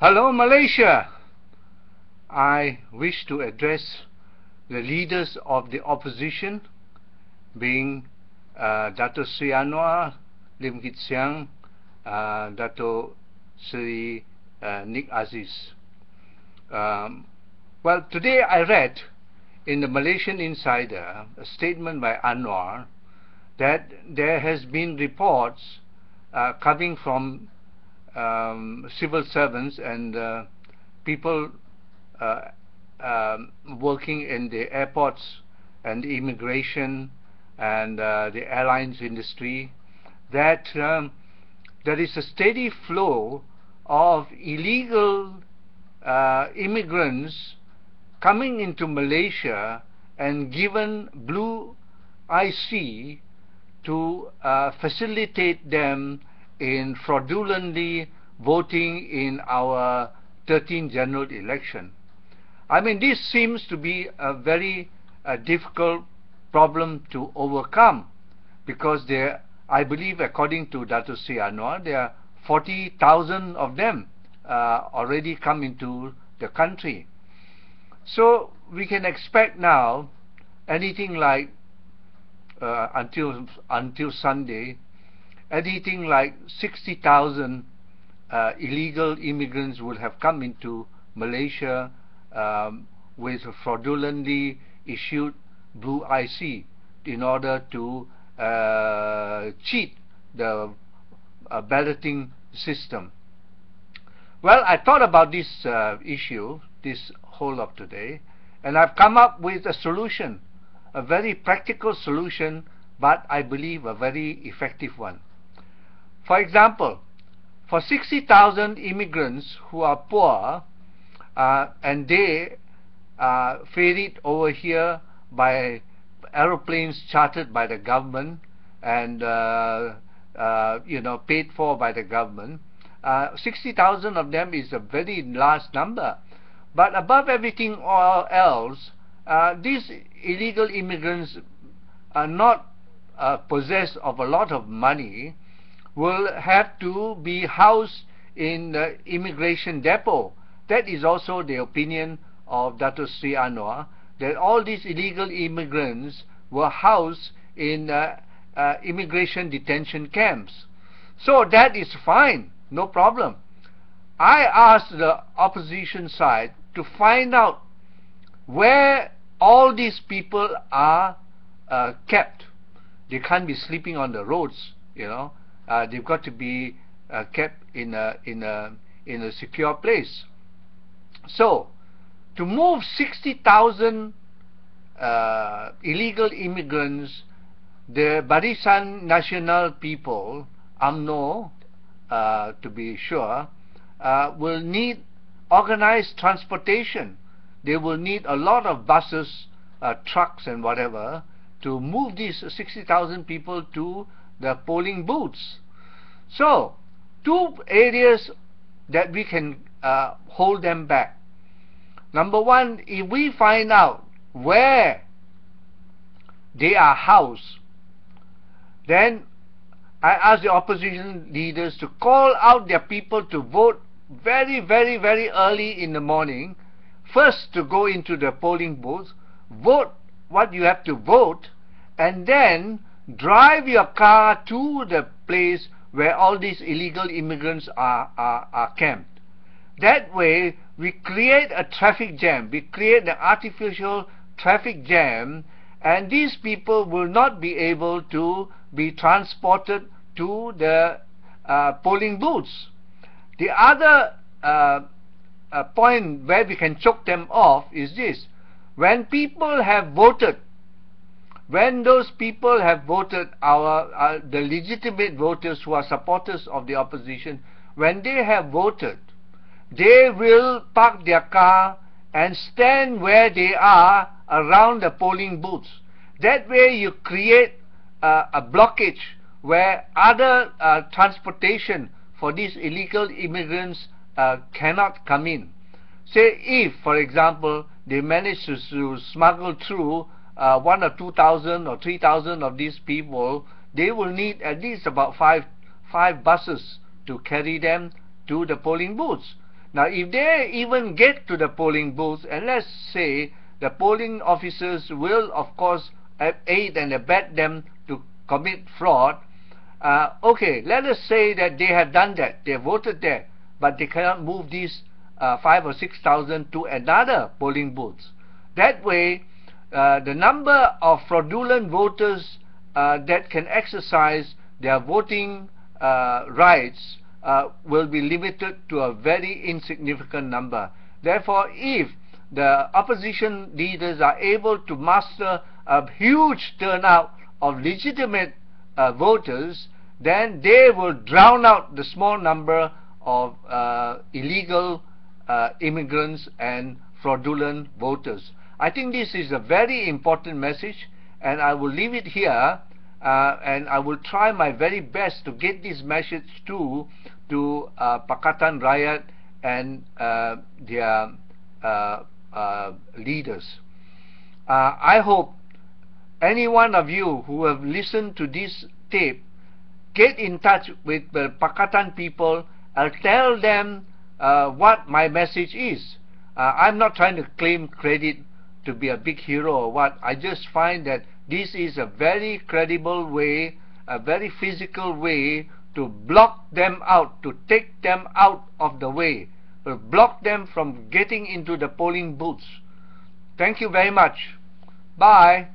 Hello, Malaysia. I wish to address the leaders of the opposition, being Dato Sri Anwar, Lim Kit Siang, Dato Sri Nick Aziz. Well, today I read in the Malaysian Insider a statement by Anwar that there has been reports coming from civil servants and people working in the airports and the immigration and the airlines industry, that there is a steady flow of illegal immigrants coming into Malaysia and given blue IC to facilitate them in fraudulently voting in our 13th general election. I mean, this seems to be a very difficult problem to overcome, because there, I believe, according to Dato Sri Anwar, there are 40,000 of them already come into the country. So we can expect now anything like until Sunday, anything like 60,000 illegal immigrants will have come into Malaysia with fraudulently issued blue IC in order to cheat the balloting system. Well, I thought about this issue this whole of today, and I've come up with a solution, a very practical solution, but I believe a very effective one. For example, for 60,000 immigrants who are poor and they ferried over here by aeroplanes chartered by the government and paid for by the government, 60,000 of them is a very large number. But above everything else, these illegal immigrants are not possessed of a lot of money, will have to be housed in the immigration depot. That is also the opinion of Dato Sri Anwar, that all these illegal immigrants were housed in immigration detention camps. So that is fine, no problem. I asked the opposition side to find out where all these people are kept. They can't be sleeping on the roads, you know. They've got to be kept in a secure place. So, to move 60,000 illegal immigrants, the Barisan Nasional people, UMNO, to be sure, will need organized transportation. They will need a lot of buses, trucks and whatever to move these 60,000 people to the polling booths. So, two areas that we can hold them back. Number one, if we find out where they are housed, then I ask the opposition leaders to call out their people to vote very, very, very early in the morning. First, to go into the polling booth, vote what you have to vote, and then drive your car to the place where all these illegal immigrants are camped. That way, we create a traffic jam. We create an artificial traffic jam, and these people will not be able to be transported to the polling booths. The other point where we can choke them off is this: when people have voted, when those people have voted, the legitimate voters who are supporters of the opposition, when they have voted, they will park their car and stand where they are around the polling booths. That way you create a blockage where other transportation for these illegal immigrants cannot come in. Say if, for example, they manage to smuggle through 1,000 or 2,000 or 3,000 of these people, they will need at least about five buses to carry them to the polling booths. Now, if they even get to the polling booth, and let's say the polling officers will, of course, aid and abet them to commit fraud, okay, let us say that they have done that, they voted there, but they cannot move these 5,000 or 6,000 to another polling booth. That way, the number of fraudulent voters that can exercise their voting rights will be limited to a very insignificant number. Therefore, if the opposition leaders are able to muster a huge turnout of legitimate voters, then they will drown out the small number of illegal immigrants and fraudulent voters. I think this is a very important message, and I will leave it here, and I will try my very best to get this message to Pakatan Rakyat and their leaders. I hope any one of you who have listened to this tape get in touch with the Pakatan people and tell them what my message is. I'm not trying to claim credit to be a big hero or what. I just find that this is a very credible way, a very physical way to block them out, to take them out of the way, to block them from getting into the polling booths. Thank you very much. Bye.